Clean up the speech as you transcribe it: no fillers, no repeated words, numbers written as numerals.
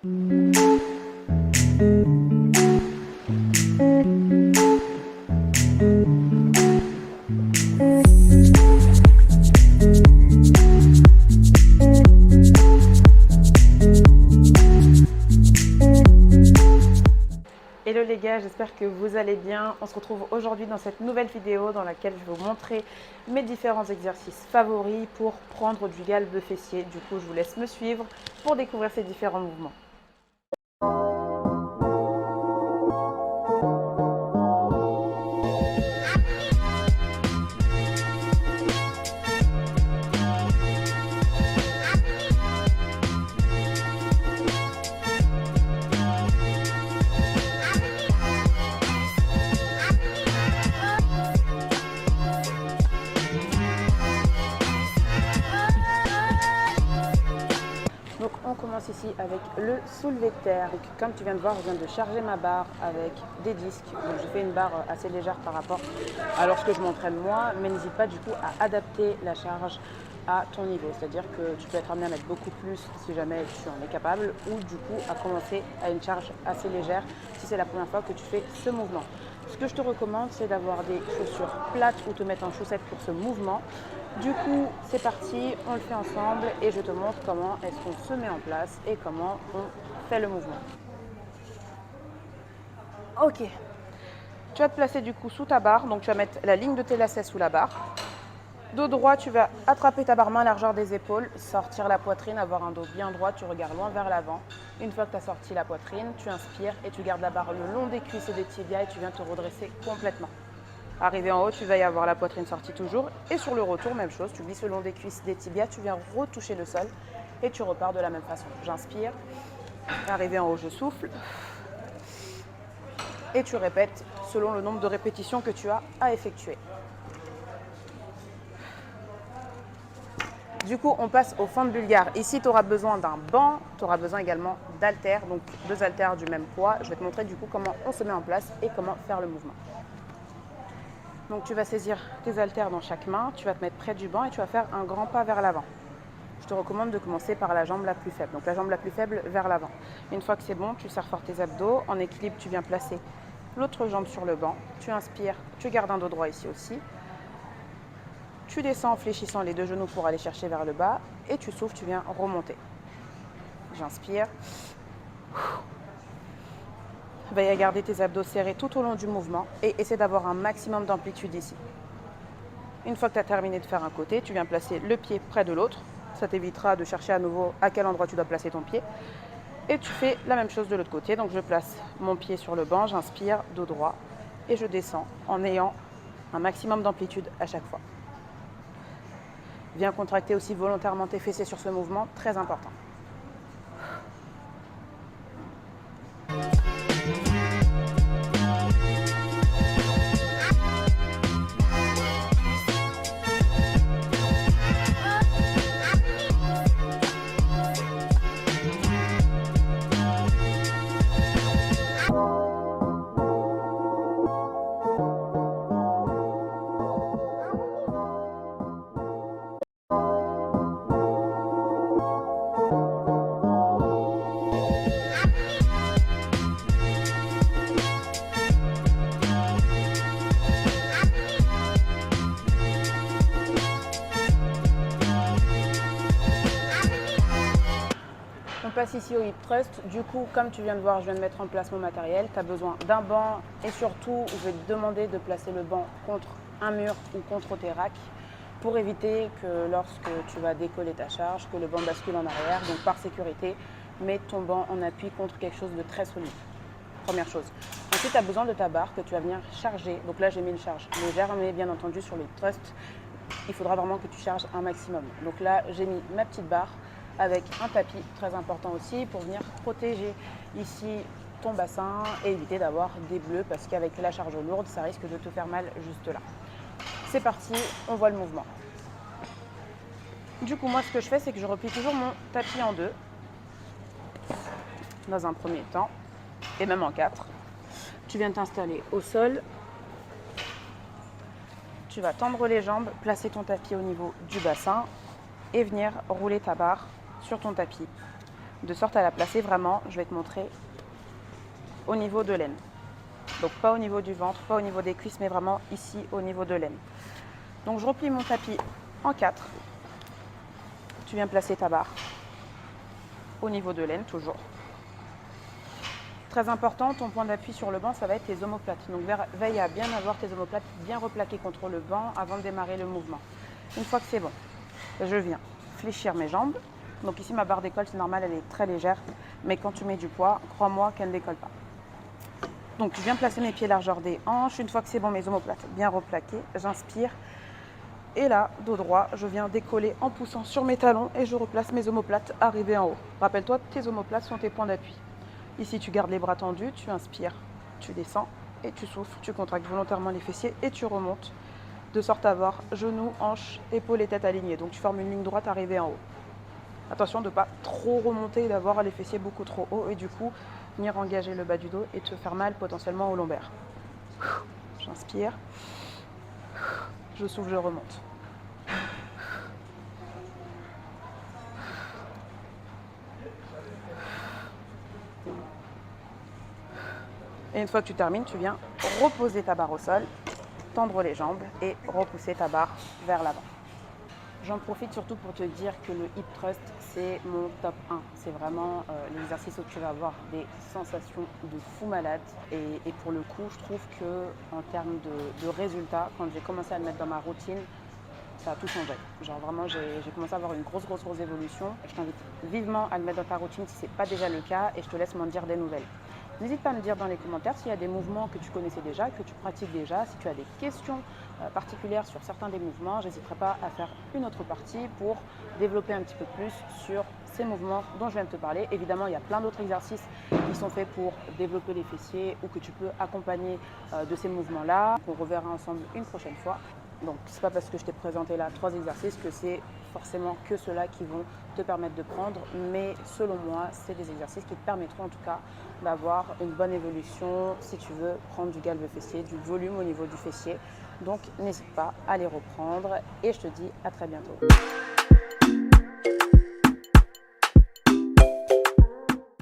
Hello les gars, j'espère que vous allez bien. On se retrouve aujourd'hui dans cette nouvelle vidéo dans laquelle je vais vous montrer mes différents exercices favoris pour prendre du galbe fessier. Du coup, je vous laisse me suivre pour découvrir ces différents mouvements. Donc on commence ici avec le soulevé de terre. Donc, comme tu viens de voir, je viens de charger ma barre avec des disques. Donc je fais une barre assez légère par rapport à lorsque je m'entraîne moi, mais n'hésite pas du coup à adapter la charge à ton niveau. C'est-à-dire que tu peux être amené à mettre beaucoup plus si jamais tu en es capable, ou du coup à commencer à une charge assez légère si c'est la première fois que tu fais ce mouvement. Ce que je te recommande, c'est d'avoir des chaussures plates ou te mettre en chaussettes pour ce mouvement. Du coup, c'est parti, on le fait ensemble et je te montre comment est-ce qu'on se met en place et comment on fait le mouvement. Ok, tu vas te placer du coup sous ta barre, donc tu vas mettre la ligne de tes lacets sous la barre. Dos droit, tu vas attraper ta barre main à largeur des épaules, sortir la poitrine, avoir un dos bien droit, tu regardes loin vers l'avant. Une fois que tu as sorti la poitrine, tu inspires et tu gardes la barre le long des cuisses et des tibias et tu viens te redresser complètement. Arrivé en haut, tu vas y avoir la poitrine sortie toujours. Et sur le retour, même chose, tu glisses le long des cuisses, des tibias, tu viens retoucher le sol et tu repars de la même façon. J'inspire. Arrivé en haut, je souffle. Et tu répètes selon le nombre de répétitions que tu as à effectuer. Du coup, on passe au fentes bulgares. Ici, tu auras besoin d'un banc, tu auras besoin également d'haltères, donc 2 haltères du même poids. Je vais te montrer du coup comment on se met en place et comment faire le mouvement. Donc tu vas saisir tes haltères dans chaque main, tu vas te mettre près du banc et tu vas faire un grand pas vers l'avant. Je te recommande de commencer par la jambe la plus faible, donc la jambe la plus faible vers l'avant. Une fois que c'est bon, tu serres fort tes abdos. En équilibre, tu viens placer l'autre jambe sur le banc. Tu inspires, tu gardes un dos droit ici aussi. Tu descends en fléchissant les 2 genoux pour aller chercher vers le bas et tu souffles, tu viens remonter. J'inspire. Veille à garder tes abdos serrés tout au long du mouvement et essaie d'avoir un maximum d'amplitude ici. Une fois que tu as terminé de faire un côté, tu viens placer le pied près de l'autre. Ça t'évitera de chercher à nouveau à quel endroit tu dois placer ton pied. Et tu fais la même chose de l'autre côté. Donc je place mon pied sur le banc, j'inspire, dos droit et je descends en ayant un maximum d'amplitude à chaque fois. Viens contracter aussi volontairement tes fessiers sur ce mouvement, très important. On passe ici au hip thrust. Du coup, comme tu viens de voir, je viens de mettre en place mon matériel. Tu as besoin d'un banc et surtout, je vais te demander de placer le banc contre un mur ou contre tes racks pour éviter que lorsque tu vas décoller ta charge, que le banc bascule en arrière. Donc par sécurité, mets ton banc en appui contre quelque chose de très solide. Première chose. Ensuite, tu as besoin de ta barre que tu vas venir charger. Donc là, j'ai mis une charge légère, mais bien entendu, sur le hip thrust, il faudra vraiment que tu charges un maximum. Donc là, j'ai mis ma petite barre avec un tapis, très important aussi, pour venir protéger ici ton bassin et éviter d'avoir des bleus parce qu'avec la charge lourde, ça risque de te faire mal juste là. C'est parti, on voit le mouvement. Du coup, moi, ce que je fais, c'est que je replie toujours mon tapis en 2 dans un premier temps et même en 4. Tu viens t'installer au sol. Tu vas tendre les jambes, placer ton tapis au niveau du bassin et venir rouler ta barre sur ton tapis de sorte à la placer vraiment, je vais te montrer, au niveau de l'aine. Donc pas au niveau du ventre, pas au niveau des cuisses, mais vraiment ici au niveau de l'aine. Donc je replie mon tapis en 4. Tu viens placer ta barre au niveau de l'aine toujours. Très important, ton point d'appui sur le banc, ça va être tes omoplates. Donc veille à bien avoir tes omoplates bien replaquées contre le banc avant de démarrer le mouvement. Une fois que c'est bon, je viens fléchir mes jambes. Donc ici ma barre d'école, c'est normal, elle est très légère, mais quand tu mets du poids, crois-moi qu'elle ne décolle pas. Donc je viens placer mes pieds largeur des hanches. Une fois que c'est bon, mes omoplates bien replaquées, j'inspire. Et là, dos droit, je viens décoller en poussant sur mes talons et je replace mes omoplates arrivées en haut. Rappelle-toi, tes omoplates sont tes points d'appui. Ici, tu gardes les bras tendus, tu inspires, tu descends et tu souffles. Tu contractes volontairement les fessiers et tu remontes de sorte à avoir genoux, hanches, épaules et tête alignées. Donc tu formes une ligne droite arrivée en haut. Attention de ne pas trop remonter et d'avoir les fessiers beaucoup trop hauts et du coup, venir engager le bas du dos et te faire mal potentiellement au lombaire. J'inspire. Je souffle, je remonte. Et une fois que tu termines, tu viens reposer ta barre au sol, tendre les jambes et repousser ta barre vers l'avant. J'en profite surtout pour te dire que le hip thrust, c'est mon top 1. C'est vraiment l'exercice où tu vas avoir des sensations de fou malade. Et pour le coup, je trouve qu'en termes de résultats, quand j'ai commencé à le mettre dans ma routine, ça a tout changé. Genre vraiment, j'ai commencé à avoir une grosse évolution. Je t'invite vivement à le mettre dans ta routine si ce n'est pas déjà le cas et je te laisse m'en dire des nouvelles. N'hésite pas à me dire dans les commentaires s'il y a des mouvements que tu connaissais déjà, que tu pratiques déjà. Si tu as des questions particulières sur certains des mouvements, je n'hésiterai pas à faire une autre partie pour développer un petit peu plus sur ces mouvements dont je viens de te parler. Évidemment, il y a plein d'autres exercices qui sont faits pour développer les fessiers ou que tu peux accompagner de ces mouvements-là. On reverra ensemble une prochaine fois. Donc, ce n'est pas parce que je t'ai présenté là 3 exercices que c'est forcément que ceux-là qui vont te permettre de prendre. Mais selon moi, c'est des exercices qui te permettront en tout cas d'avoir une bonne évolution si tu veux prendre du galbe fessier, du volume au niveau du fessier. Donc, n'hésite pas à les reprendre et je te dis à très bientôt.